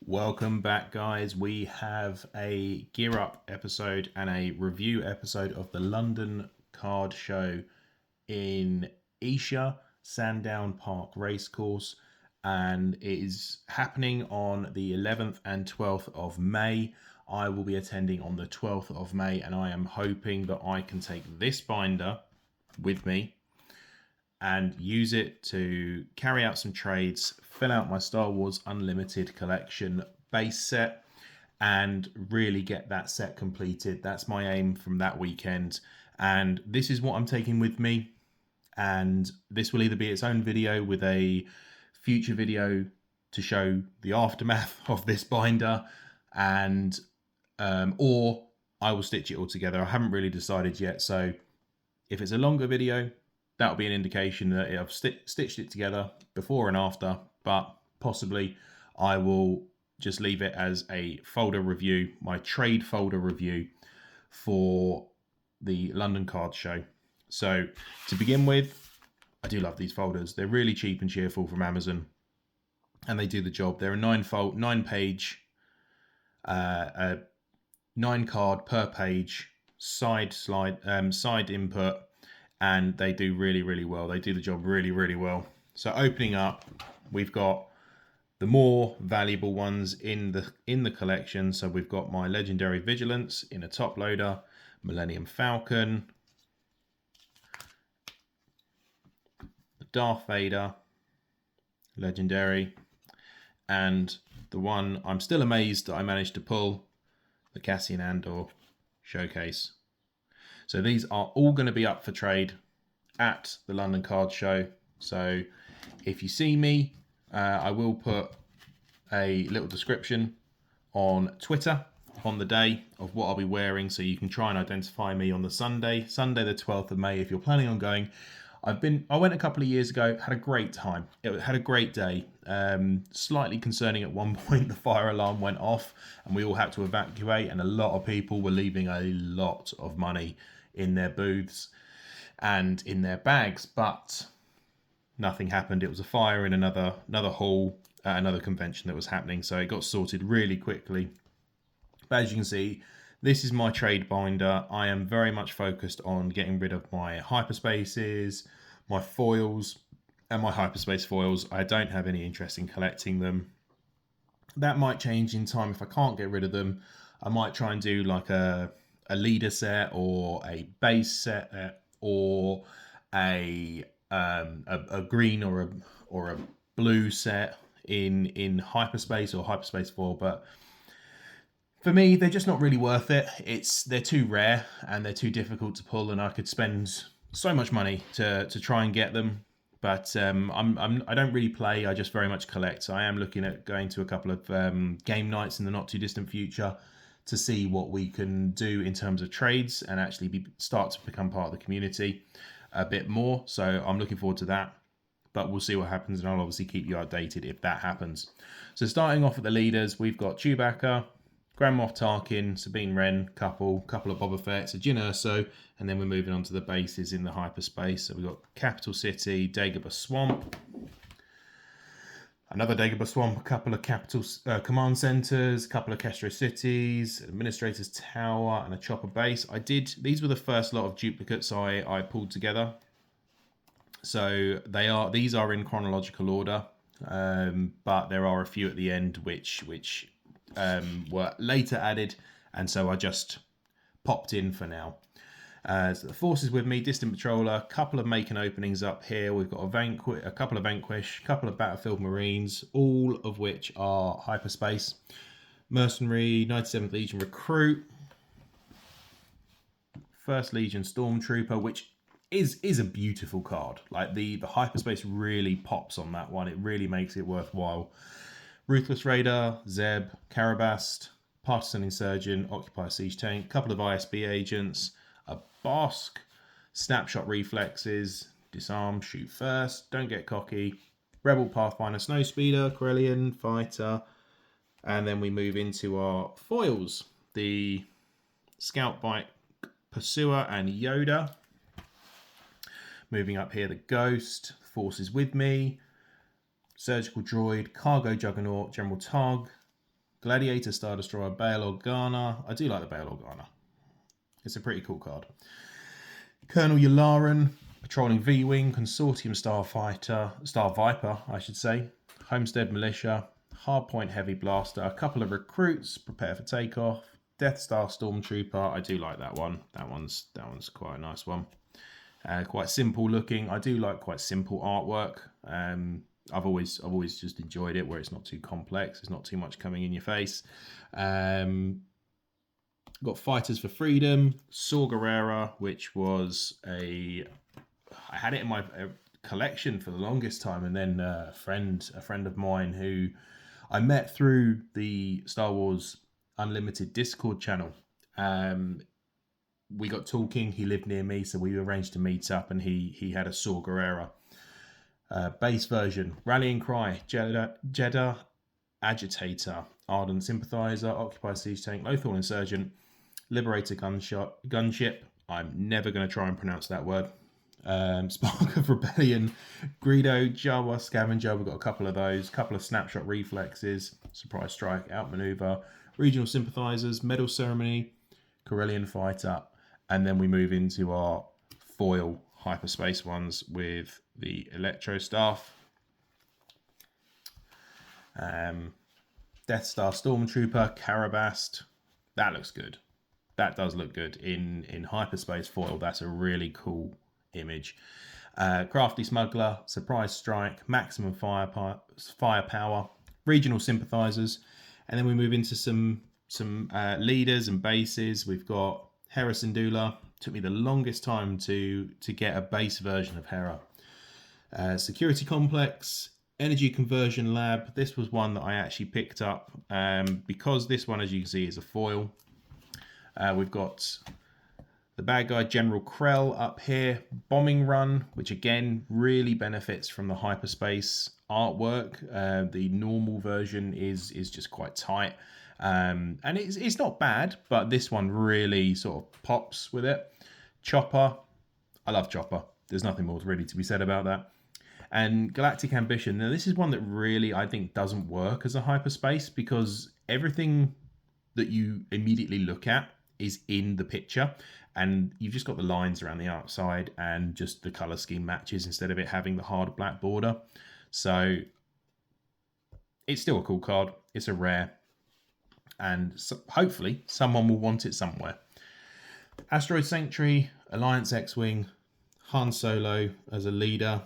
Welcome back, guys. We have a gear up episode and a review episode of the London Card Show in Esher, Sandown Park Racecourse, and it is happening on the 11th and 12th of May. I will be attending on the 12th of May, and I am hoping that I can take this binder with me and use it to carry out some trades, fill out my Star Wars Unlimited collection base set, and really get that set completed. That's my aim from that weekend. And this is what I'm taking with me. And this will either be its own video with a future video to show the aftermath of this binder, and or I will stitch it all together. I haven't really decided yet. So if it's a longer video, that'll be an indication that I've stitched it together before and after, but possibly I will just leave it as a folder review, my trade folder review for the London Card Show. So to begin with, I do love these folders. They're really cheap and cheerful from Amazon, and they do the job. They're a 9-page, 9 card per page side input, and they do really well. They do the job really well. So opening up, we've got the more valuable ones in the collection. So we've got my Legendary Vigilance in a top loader, Millennium Falcon, the Darth Vader Legendary, and the one I'm still amazed that I managed to pull, the Cassian Andor Showcase. So these are all going to be up for trade at the London Card Show. So if you see me, I will put a little description on Twitter on the day of what I'll be wearing, so you can try and identify me on the Sunday the 12th of May if you're planning on going. I went a couple of years ago, had a great time. It had a great day. Slightly concerning at one point, the fire alarm went off and we all had to evacuate, and a lot of people were leaving a lot of money in their booths and in their bags, but nothing happened. It was a fire in another hall at another convention that was happening, so it got sorted really quickly. But as you can see, this is my trade binder. I am very much focused on getting rid of my hyperspaces, my foils, and my hyperspace foils. I don't have any interest in collecting them. That might change in time if I can't get rid of them. I might try and do like a leader set or a base set or a green or a blue set in hyperspace or hyperspace foil, but for me, they're just not really worth it. They're too rare and they're too difficult to pull, and I could spend so much money to try and get them. But I don't really play. I just very much collect. So I am looking at going to a couple of game nights in the not too distant future to see what we can do in terms of trades and actually start to become part of the community a bit more. So I'm looking forward to that. But we'll see what happens, and I'll obviously keep you updated if that happens. So starting off at the leaders, we've got Chewbacca, Grand Moff Tarkin, Sabine Wren, couple of Boba Fett's, a Jyn Erso, and then we're moving on to the bases in the hyperspace. So we've got Capital City, Dagobah Swamp, another Dagobah Swamp, a couple of capital command centers, a couple of Kestro cities, Administrator's Tower, and a Chopper base. These were the first lot of duplicates I pulled together. So these are in chronological order, but there are a few at the end which were later added, and so I just popped in for now. So the force is with me, Distant Patroller, a couple of making openings up here. We've got a couple of Vanquish, a couple of Battlefield Marines, all of which are hyperspace. Mercenary, 97th Legion Recruit, 1st Legion Stormtrooper, which is a beautiful card. Like the hyperspace really pops on that one. It really makes it worthwhile. Ruthless Raider, Zeb, Karabast, Partisan Insurgent, Occupier Siege Tank, a couple of ISB agents, a Bosk, Snapshot Reflexes, Disarm, Shoot First, Don't Get Cocky, Rebel Pathfinder, Snowspeeder, Corellian, Fighter, and then we move into our foils, the Scout Bike, Pursuer, and Yoda. Moving up here, the Ghost, Force is with me, Surgical Droid, Cargo Juggernaut, General Tug, Gladiator, Star Destroyer, Bail Organa. I do like the Bail Organa. It's a pretty cool card. Colonel Yularen, Patrolling V-Wing, Consortium Starfighter, Star Viper, I should say. Homestead Militia, Hardpoint Heavy Blaster, a couple of recruits, Prepare for Takeoff, Death Star Stormtrooper. I do like that one. That one's quite a nice one. Quite simple looking. I do like quite simple artwork. I've always just enjoyed it where it's not too complex. There's not too much coming in your face. Got Fighters for Freedom, Saw Gerrera, which was I had it in my collection for the longest time, and then a friend of mine who I met through the Star Wars Unlimited Discord channel. We got talking. He lived near me, so we arranged to meet up, and he had a Saw Gerrera base version. Rallying Cry, Jeddah Agitator, Ardent Sympathizer, Occupied Siege Tank, Lothal Insurgent, Liberator Gunship. I'm never going to try and pronounce that word. Spark of Rebellion, Greedo, Jawa Scavenger. We've got a couple of those. Couple of Snapshot Reflexes, Surprise Strike, Outmaneuver, Regional Sympathizers, Medal Ceremony, Corellian Fighter, and then we move into our foil hyperspace ones with the Electro Staff, Death Star Stormtrooper, Carabast. That looks good. That does look good in hyperspace foil. That's a really cool image. Crafty Smuggler, Surprise Strike, Maximum Firepower, Regional Sympathizers, and then we move into some leaders and bases. We've got Hera Syndulla. Took me the longest time to get a base version of Hera. Security Complex, Energy Conversion Lab. This was one that I actually picked up because this one, as you can see, is a foil. We've got the bad guy General Krell up here. Bombing Run, which again really benefits from the hyperspace artwork. The normal version is just quite tight. And it's not bad, but this one really sort of pops with it. Chopper. I love Chopper. There's nothing more really to be said about that. And Galactic Ambition. Now, this is one that really, I think, doesn't work as a hyperspace because everything that you immediately look at is in the picture, and you've just got the lines around the outside and just the color scheme matches instead of it having the hard black border. So it's still a cool card. It's a rare, and so hopefully someone will want it somewhere. Asteroid Sanctuary, Alliance X-Wing, Han Solo as a leader.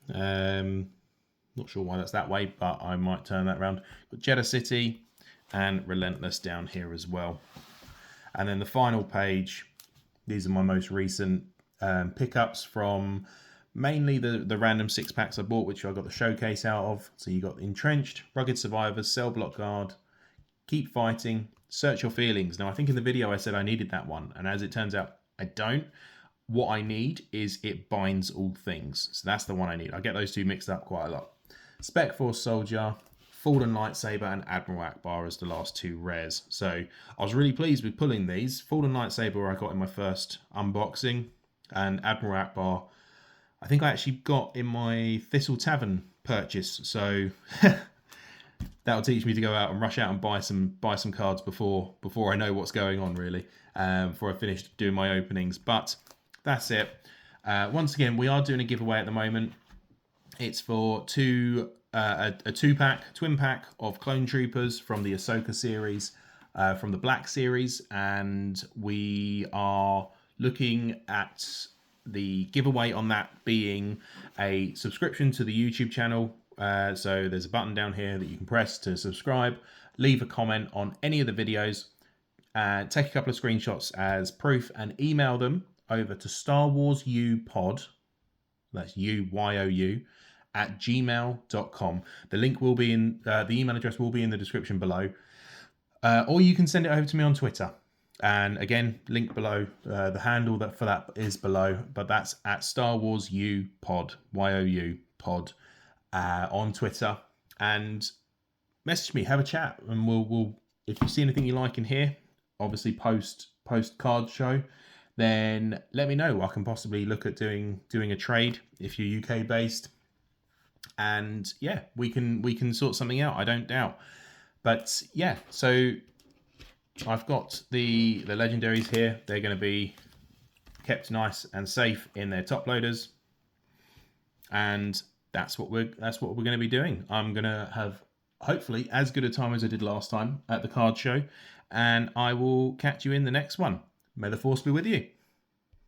Not sure why that's that way, but I might turn that around. Got Jeddah City and Relentless down here as well. And then the final page, these are my most recent pickups from mainly the random 6-packs I bought, which I got the showcase out of. So you got Entrenched, Rugged Survivors, Cell Block Guard, Keep Fighting, Search Your Feelings. Now, I think in the video I said I needed that one, and as it turns out, I don't. What I need is It Binds All Things. So that's the one I need. I get those two mixed up quite a lot. Spec Force Soldier, Fallen Lightsaber, and Admiral Akbar as the last two rares. So I was really pleased with pulling these. Fallen Lightsaber I got in my first unboxing, and Admiral Akbar I think I actually got in my Thistle Tavern purchase. So that'll teach me to go out and rush out and buy some cards before I know what's going on, really, before I finish doing my openings. But that's it. Once again, we are doing a giveaway at the moment. It's for a twin pack of Clone Troopers from the Ahsoka series, from the Black series, and we are looking at the giveaway on that being a subscription to the YouTube channel. So there's a button down here that you can press to subscribe, leave a comment on any of the videos, take a couple of screenshots as proof, and email them over to starwarsyoupod, that's U-Y-O-U, at gmail.com. The link will be in, the email address will be in the description below. Or you can send it over to me on Twitter. And again, link below, the handle for that is below, but that's at starwarsyoupod, Y-O-U, pod, on Twitter. And message me, have a chat, and we'll if you see anything you like in here, obviously post card show, then let me know. I can possibly look at doing a trade if you're UK based. And yeah, we can sort something out, I don't doubt. But yeah, so I've got the legendaries here. They're going to be kept nice and safe in their top loaders, and that's what we're going to be doing. I'm going to have hopefully as good a time as I did last time at the card show, and I will catch you in the next one. May the force be with you.